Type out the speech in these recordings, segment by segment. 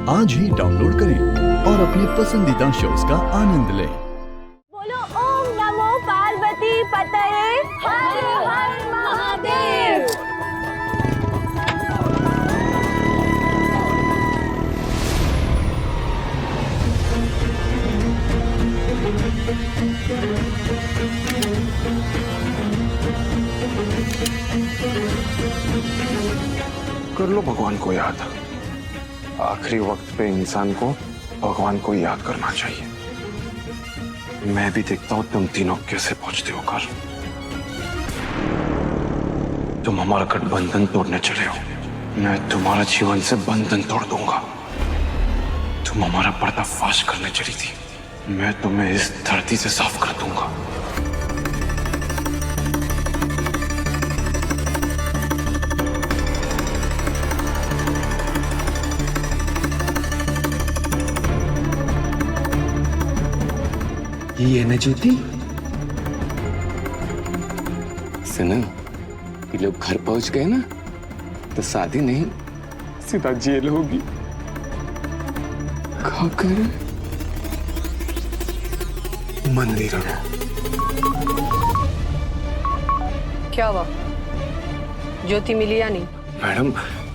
आज ही डाउनलोड करें और अपने पसंदीदा शोज का आनंद लें। बोलो ओम नमो पार्वती पतये हर हर महादेव। कर लो भगवान को याद। आखिरी वक्त पे इंसान को भगवान को याद करना चाहिए। मैं भी देखता हूं तुम तीनों कैसे पहुंचते हो घर। तुम हमारा गठबंधन तोड़ने चले हो, मैं तुम्हारा जीवन से बंधन तोड़ दूंगा। तुम हमारा पर्दाफाश करने चली थी, मैं तुम्हें इस धरती से साफ कर दूंगा। ये ना ज्योति, सुनो, ये लोग घर पहुंच गए ना तो शादी नहीं सीधा जेल होगी। खाकर मंदिर में। क्या हुआ? ज्योति मिली या नहीं? मैडम,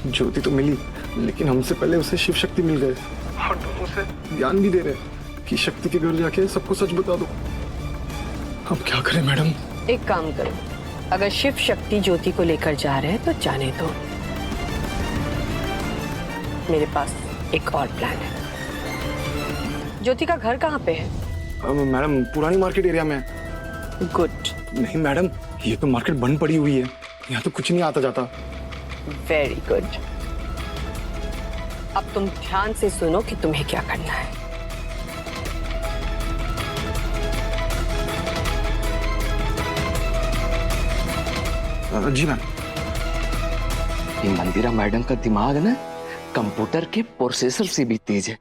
ज्योति तो मिली, लेकिन हमसे पहले उसे शिव शक्ति मिल गए और दोनों से ज्ञान भी दे रहे कि शक्ति के घर जाके सबको सच बता दो। हम क्या करें मैडम? एक काम करो, अगर शिव शक्ति ज्योति को लेकर जा रहे हैं तो जाने दो। मेरे पास एक और प्लान है। ज्योति का घर कहाँ पे है? मैडम, पुरानी मार्केट एरिया में। गुड। नहीं मैडम, ये तो मार्केट बंद पड़ी हुई है, यहाँ तो कुछ नहीं आता जाता। Very good. अब तुम ध्यान से सुनो कि तुम्हें क्या करना है। जी मैम। ये मंदिरा मैडम का दिमाग ना कंप्यूटर के प्रोसेसर से भी तेज है।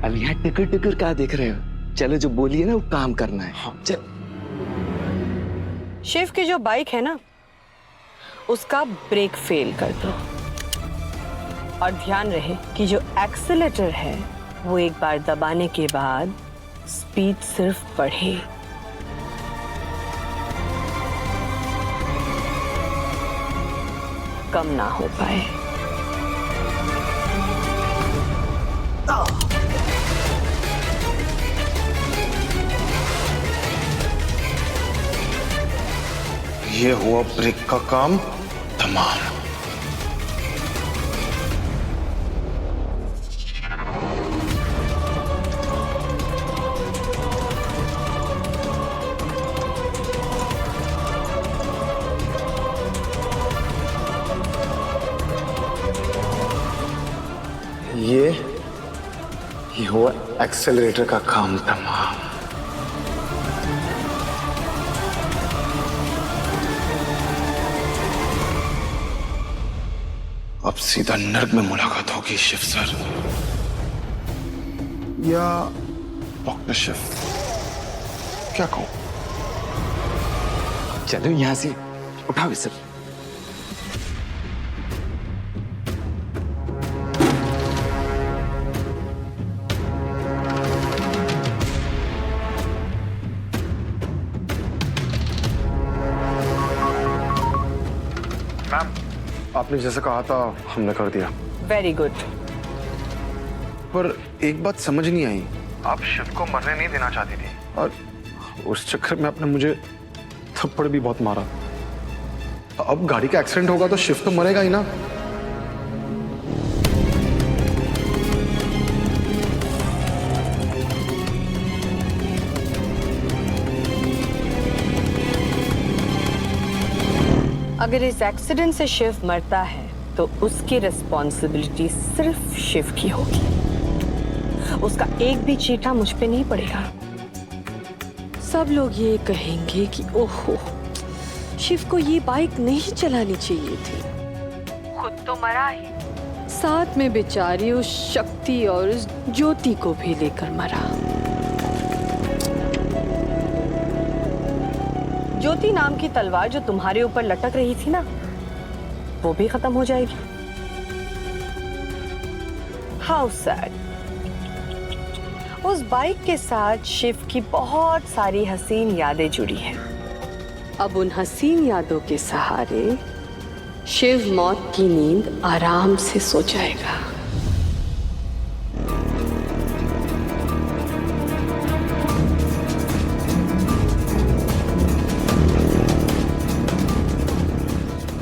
अब यहाँ टिकर टिकर क्या देख रहे हो? चलो, जो बोलिए ना वो काम करना है। हाँ। चल। शिव की जो बाइक है ना, उसका ब्रेक फेल कर दो और ध्यान रहे कि जो एक्सीलेटर है वो एक बार दबाने के बाद स्पीड सिर्फ बढ़े। कम ना हो पाए। ये हुआ ब्रेक का काम तमाम। ये हुआ एक्सेलरेटर का काम तमाम। अब सीधा नर्क में मुलाकात होगी शिव सर या डॉक्टर शिव, क्या कहूं? चलो यहाँ से उठाओ इसे। मैम, आपने जैसा कहा था हमने कर दिया। Very good. पर एक बात समझ नहीं आई, आप शिव को मरने नहीं देना चाहती थी और उस चक्कर में आपने मुझे थप्पड़ भी बहुत मारा। अब गाड़ी का एक्सीडेंट होगा तो शिव तो मरेगा ही ना। अगर इस एक्सीडेंट से शिव मरता है तो उसकी रिस्पॉन्सिबिलिटी सिर्फ शिव की होगी। उसका एक भी चीटा मुझ पे नहीं पड़ेगा। सब लोग ये कहेंगे कि ओहो, शिव को ये बाइक नहीं चलानी चाहिए थी, खुद तो मरा ही, साथ में बेचारी उस शक्ति और उस ज्योति को भी लेकर मरा। ज्योति नाम की तलवार जो तुम्हारे ऊपर लटक रही थी ना, वो भी खत्म हो जाएगी। How sad. उस बाइक के साथ शिव की बहुत सारी हसीन यादें जुड़ी हैं। अब उन हसीन यादों के सहारे शिव मौत की नींद आराम से सो जाएगा।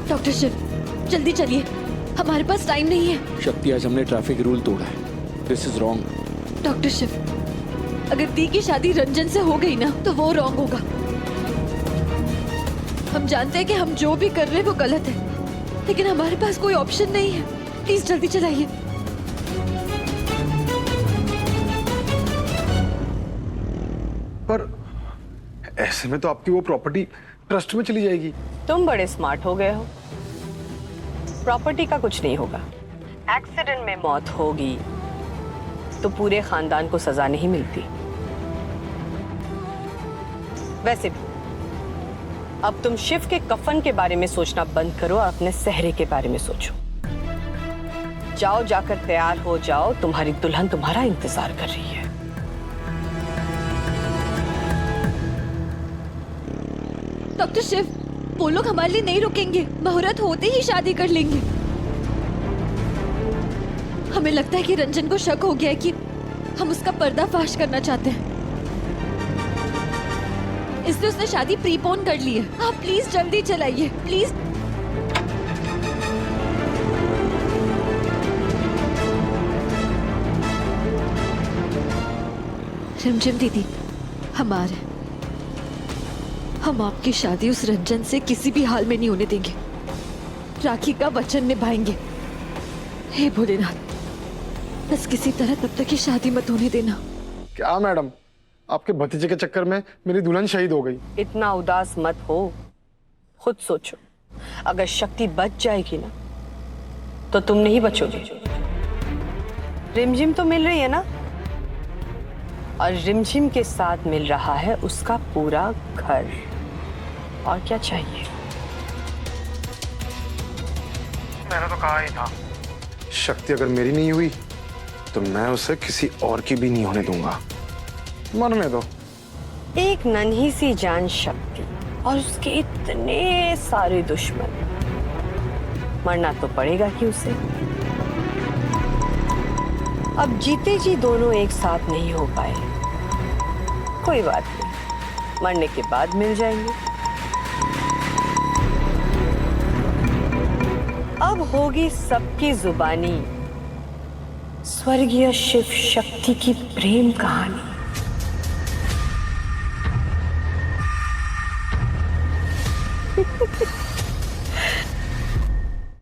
डॉक्टर शिव, जल्दी चलिए, हमारे पास टाइम नहीं है। शक्ति, आज हमने ट्रैफिक रूल तोड़ा है। This is wrong. Doctor Shiv, अगर दी की शादी रंजन से हो गई ना तो वो रॉन्ग होगा। हम जानते हैं कि हम जो भी कर रहे हैं वो गलत है, लेकिन हमारे पास कोई ऑप्शन नहीं है। प्लीज जल्दी चलाइए। पर ऐसे में तो आपकी वो प्रॉपर्टी ट्रस्ट में चली जाएगी। तुम बड़े स्मार्ट हो गए हो। प्रॉपर्टी का कुछ नहीं होगा। एक्सीडेंट में मौत होगी तो पूरे खानदान को सजा नहीं मिलती। वैसे भी अब तुम शिव के कफन के बारे में सोचना बंद करो और अपने सेहरे के बारे में सोचो। जाओ, जाकर तैयार हो जाओ, तुम्हारी दुल्हन तुम्हारा इंतजार कर रही है। डॉक्टर शिव, वो लोग हमारे लिए नहीं रुकेंगे, मुहूर्त होते ही शादी कर लेंगे। हमें लगता है कि रंजन को शक हो गया है कि हम उसका पर्दाफाश करना चाहते हैं, इसलिए उसने शादी प्रीपोन कर ली है। आप प्लीज जल्दी चलाइए, प्लीज। रिमझिम दीदी, हम आ रहे हैं। हम आपकी शादी उस रंजन से किसी भी हाल में नहीं होने देंगे। राखी का वचन निभाएंगे। हे भोलेनाथ, बस किसी तरह तब तक की शादी मत होने देना। क्या मैडम, आपके भतीजे के चक्कर में मेरी दुल्हन शहीद हो गई। इतना उदास मत हो, खुद सोचो, अगर शक्ति बच जाएगी ना तो तुम नहीं बचोगे। रिमझिम तो मिल रही है ना, और रिमझिम के साथ मिल रहा है उसका पूरा घर। और क्या चाहिए? मैंने तो कहा ही था, शक्ति अगर मेरी नहीं हुई तो मैं उसे किसी और की भी नहीं होने दूंगा। मरने दो। एक नन्ही सी जान शक्ति और उसके इतने सारे दुश्मन, मरना तो पड़ेगा कि उसे। अब जीते जी दोनों एक साथ नहीं हो पाए, कोई बात नहीं, मरने के बाद मिल जाएंगे। अब होगी सबकी जुबानी स्वर्गीय शिव शक्ति की प्रेम कहानी।